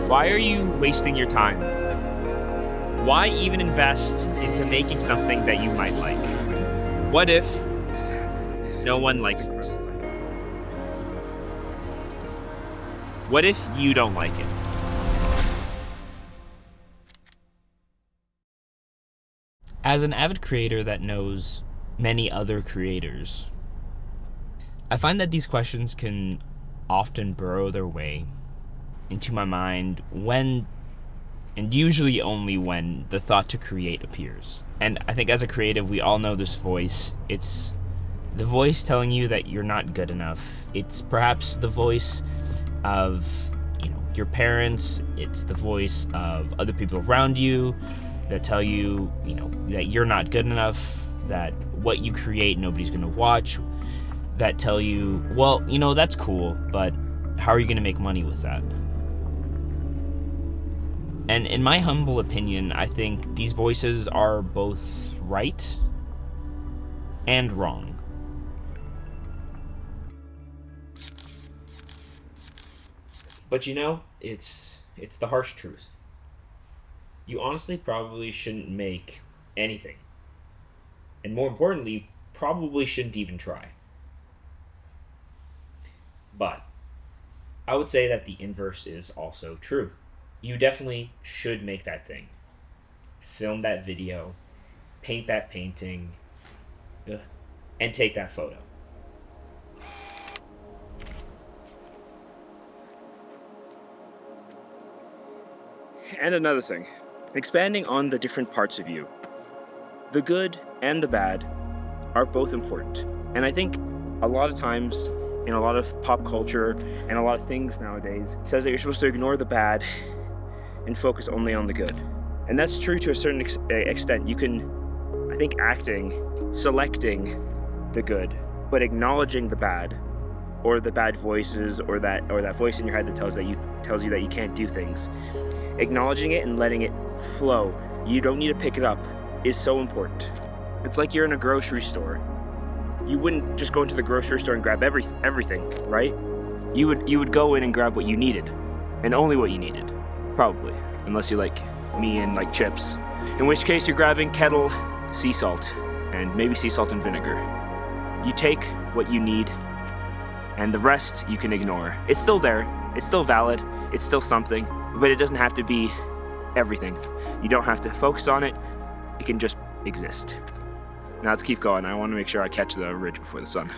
Why are you wasting your time? Why even invest into making something that you might like? What if no one likes it? What if you don't like it? As an avid creator that knows many other creators, I find that these questions can often burrow their way into my mind when, and usually only when, the thought to create appears. And I think as a creative, we all know this voice. It's the voice telling you that you're not good enough. It's perhaps the voice of, your parents. It's the voice of other people around you that tell you, that you're not good enough, that what you create, nobody's gonna watch, that tell you, well, that's cool, but how are you gonna make money with that? And in my humble opinion, I think these voices are both right and wrong. But it's the harsh truth. You honestly probably shouldn't make anything. And more importantly, probably shouldn't even try. But I would say that the inverse is also true. You definitely should make that thing. Film that video, paint that painting, and take that photo. And another thing, expanding on the different parts of you. The good and the bad are both important. And I think a lot of times in a lot of pop culture and a lot of things nowadays says that you're supposed to ignore the bad and focus only on the good. And that's true to a certain extent. You can, I think, selecting the good, but acknowledging the bad, or the bad voices, or that voice in your head that tells you that you can't do things. Acknowledging it and letting it flow. You don't need to pick it up is so important. It's like you're in a grocery store. You wouldn't just go into the grocery store and grab everything, right? You would go in and grab what you needed, and only what you needed, probably, unless you like me and like chips. In which case you're grabbing kettle sea salt, and maybe sea salt and vinegar. You take what you need, and the rest you can ignore. It's still there, it's still valid, it's still something, but it doesn't have to be everything. You don't have to focus on it, it can just exist. Now let's keep going. I want to make sure I catch the ridge before the sun.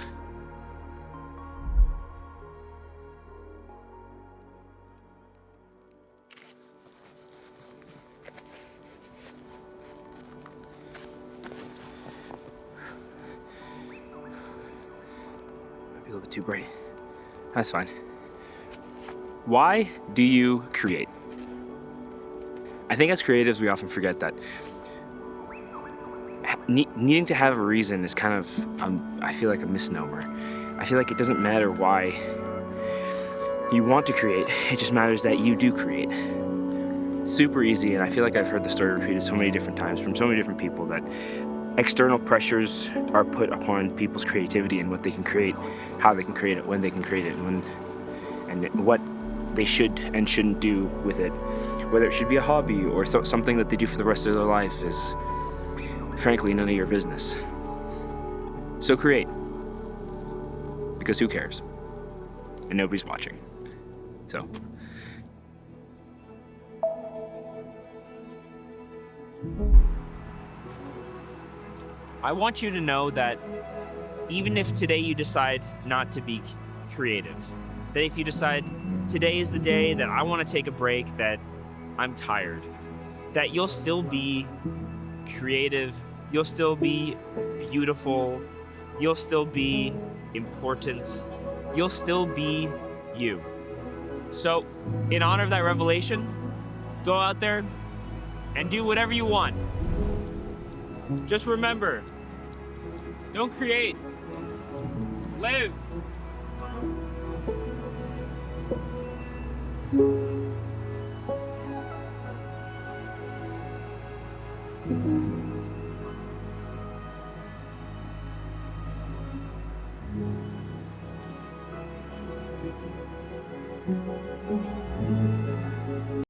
Might be a little bit too bright. That's fine. Why do you create? I think as creatives, we often forget that needing to have a reason is kind of, I feel like, a misnomer. I feel like it doesn't matter why you want to create, it just matters that you do create. Super easy, and I feel like I've heard the story repeated so many different times from so many different people that external pressures are put upon people's creativity and what they can create, how they can create it, when they can create it, and what they should and shouldn't do with it. Whether it should be a hobby or something that they do for the rest of their life is, frankly, none of your business. So create. Because who cares? And nobody's watching. So. I want you to know that even if today you decide not to be creative, that if you decide today is the day that I want to take a break, that I'm tired, that you'll still be creative, you'll still be beautiful, you'll still be important, you'll still be you. So, in honor of that revelation, go out there and do whatever you want. Just remember, don't create, live.